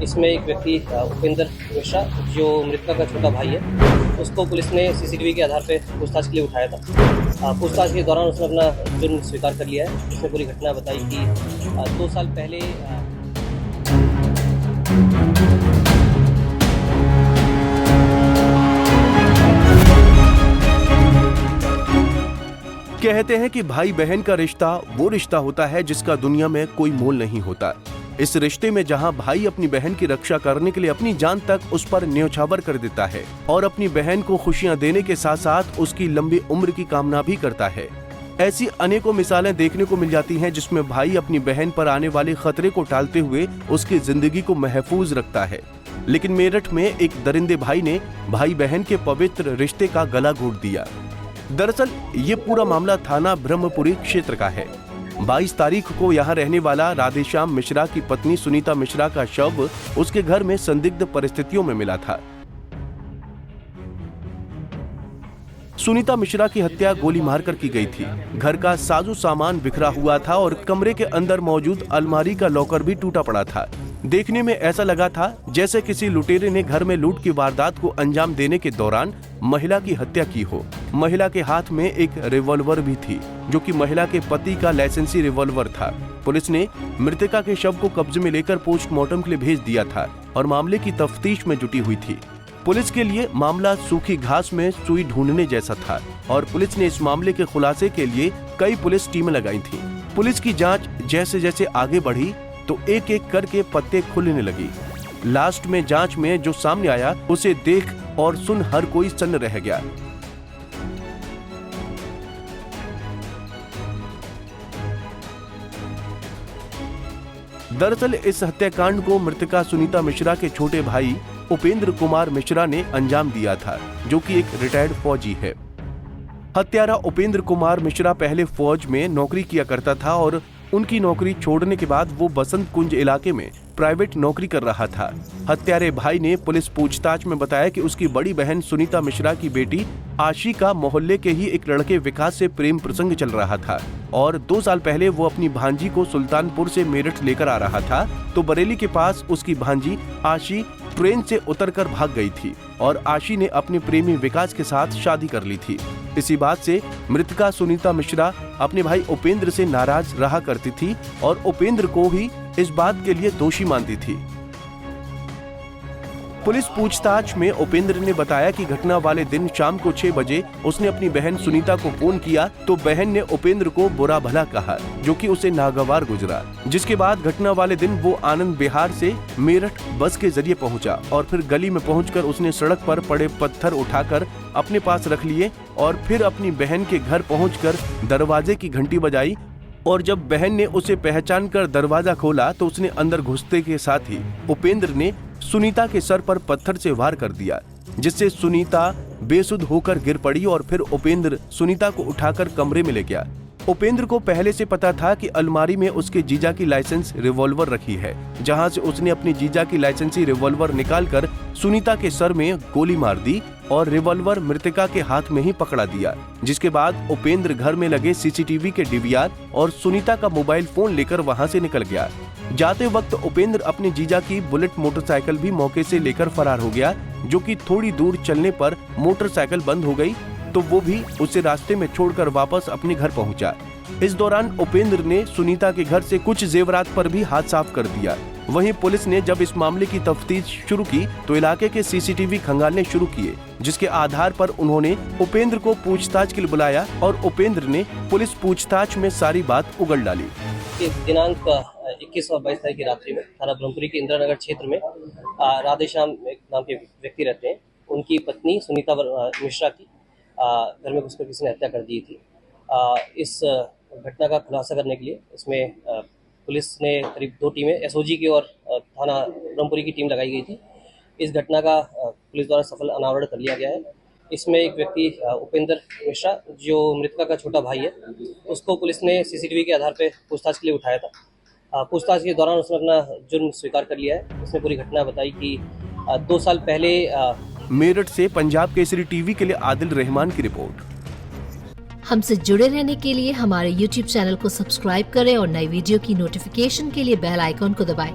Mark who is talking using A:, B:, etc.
A: इसमें एक व्यक्ति उपेंद्र मिश्रा जो मृतका का छोटा भाई है, उसको पुलिस ने सीसीटीवी के आधार पर पूछताछ के लिए उठाया था। पूछताछ के दौरान उसने अपना जुर्म स्वीकार कर लिया है। उसने पूरी घटना बताई कि 2 साल पहले
B: कहते हैं कि भाई बहन का रिश्ता वो रिश्ता होता है जिसका दुनिया में कोई मोल नहीं होता। इस रिश्ते में जहां भाई अपनी बहन की रक्षा करने के लिए अपनी जान तक उस पर न्यौछावर कर देता है और अपनी बहन को खुशियां देने के साथ साथ उसकी लंबी उम्र की कामना भी करता है। ऐसी अनेकों मिसालें देखने को मिल जाती हैं जिसमें भाई अपनी बहन पर आने वाले खतरे को टालते हुए उसकी जिंदगी को महफूज रखता है। लेकिन मेरठ में एक दरिंदे भाई ने भाई बहन के पवित्र रिश्ते का गला घोट दिया। दरअसल ये पूरा मामला थाना ब्रह्मपुरी क्षेत्र का है। 22 तारीख को यहाँ रहने वाला राधेश्याम मिश्रा की पत्नी सुनीता मिश्रा का शव उसके घर में संदिग्ध परिस्थितियों में मिला था। सुनीता मिश्रा की हत्या गोली मारकर की गई थी। घर का साजो सामान बिखरा हुआ था और कमरे के अंदर मौजूद अलमारी का लॉकर भी टूटा पड़ा था। देखने में ऐसा लगा था जैसे किसी लुटेरे ने घर में लूट की वारदात को अंजाम देने के दौरान महिला की हत्या की हो। महिला के हाथ में एक रिवॉल्वर भी थी जो कि महिला के पति का लाइसेंसी रिवॉल्वर था। पुलिस ने मृतका के शव को कब्जे में लेकर पोस्टमार्टम के लिए भेज दिया था और मामले की तफ्तीश में जुटी हुई थी। पुलिस के लिए मामला सूखी घास में सुई ढूंढने जैसा था और पुलिस ने इस मामले के खुलासे के लिए कई पुलिस टीमें लगाई थी। पुलिस की जांच जैसे जैसे आगे बढ़ी तो एक एक करके पत्ते खुलने लगी। लास्ट में जांच में जो सामने आया उसे देख और सुन हर कोई सन्न रह गया। दरअसल इस हत्याकांड को मृतका सुनीता मिश्रा के छोटे भाई उपेंद्र कुमार मिश्रा ने अंजाम दिया था, जो कि एक रिटायर्ड फौजी है। हत्यारा उपेंद्र कुमार मिश्रा पहले फौज में नौकरी किया करता था और उनकी नौकरी छोड़ने के बाद वो बसंत कुंज इलाके में प्राइवेट नौकरी कर रहा था। हत्यारे भाई ने पुलिस पूछताछ में बताया कि उसकी बड़ी बहन सुनीता मिश्रा की बेटी आशी का मोहल्ले के ही एक लड़के विकास से प्रेम प्रसंग चल रहा था और 2 साल पहले वो अपनी भांजी को सुल्तानपुर से मेरठ लेकर आ रहा था तो बरेली के पास उसकी भांजी आशी ट्रेन से उतरकर भाग गई थी और आशी ने अपने प्रेमी विकास के साथ शादी कर ली थी। इसी बात से मृतका सुनीता मिश्रा अपने भाई उपेंद्र से नाराज रहा करती थी और उपेंद्र को ही इस बात के लिए दोषी मानती थी। पुलिस पूछताछ में उपेंद्र ने बताया कि घटना वाले दिन शाम को 6 बजे उसने अपनी बहन सुनीता को फोन किया तो बहन ने उपेंद्र को बुरा भला कहा, जो कि उसे नागवार गुजरा। जिसके बाद घटना वाले दिन वो आनंद विहार से मेरठ बस के जरिए पहुंचा और फिर गली में पहुंचकर उसने सड़क पर पड़े पत्थर उठाकर अपने पास रख लिए और फिर अपनी बहन के घर पहुंचकर दरवाजे की घंटी बजाई और जब बहन ने उसे पहचान कर दरवाजा खोला तो उसने अंदर घुसते के साथ ही उपेंद्र ने सुनीता के सर पर पत्थर से वार कर दिया, जिससे सुनीता बेसुध होकर गिर पड़ी और फिर उपेंद्र सुनीता को उठाकर कमरे में ले गया। उपेंद्र को पहले से पता था कि अलमारी में उसके जीजा की लाइसेंस रिवॉल्वर रखी है, जहां से उसने अपनी जीजा की लाइसेंसी रिवॉल्वर निकालकर सुनीता के सर में गोली मार दी और रिवॉल्वर मृतका के हाथ में ही पकड़ा दिया। जिसके बाद उपेंद्र घर में लगे सीसीटीवी के डीवीआर और सुनीता का मोबाइल फोन लेकर वहां से निकल गया। जाते वक्त उपेंद्र अपने जीजा की बुलेट मोटरसाइकिल भी मौके से लेकर फरार हो गया, जो कि थोड़ी दूर चलने पर मोटरसाइकिल बंद हो गई तो वो भी उसे रास्ते में छोड़कर वापस अपने घर पहुंचा। इस दौरान उपेंद्र ने सुनीता के घर से कुछ जेवरात पर भी हाथ साफ कर दिया। वहीं पुलिस ने जब इस मामले की तफ्तीश शुरू की तो इलाके के सीसीटीवी खंगालने शुरू किए, जिसके आधार पर उन्होंने उपेंद्र को पूछताछ के लिए बुलाया और उपेंद्र ने पुलिस पूछताछ में सारी बात उगल डाली।
A: दिनांक 21 और 22 तारीख की रात्रि में थाना ब्रह्मपुरी के इंदिरा नगर क्षेत्र में राधेश्याम नाम के व्यक्ति रहते हैं। उनकी पत्नी सुनीता मिश्रा की घर में घुसकर किसी ने हत्या कर दी थी। इस घटना का खुलासा करने के लिए इसमें पुलिस ने करीब 2 टीमें एसओजी की और थाना ब्रह्मपुरी की टीम लगाई गई थी। इस घटना का पुलिस द्वारा सफल अनावरण कर लिया गया है। इसमें एक व्यक्ति उपेंद्र मिश्रा जो मृतका का छोटा भाई है, उसको पुलिस ने सीसीटीवी के आधार पर पूछताछ के लिए उठाया था। पूछताछ के दौरान उसने अपना जुर्म स्वीकार कर लिया है। उसने पूरी घटना बताई कि 2 साल पहले
B: मेरठ से पंजाब केसरी टीवी के लिए आदिल रहमान की रिपोर्ट।
C: हमसे जुड़े रहने के लिए हमारे YouTube चैनल को सब्सक्राइब करें और नई वीडियो की नोटिफिकेशन के लिए बेल आइकॉन को दबाएं।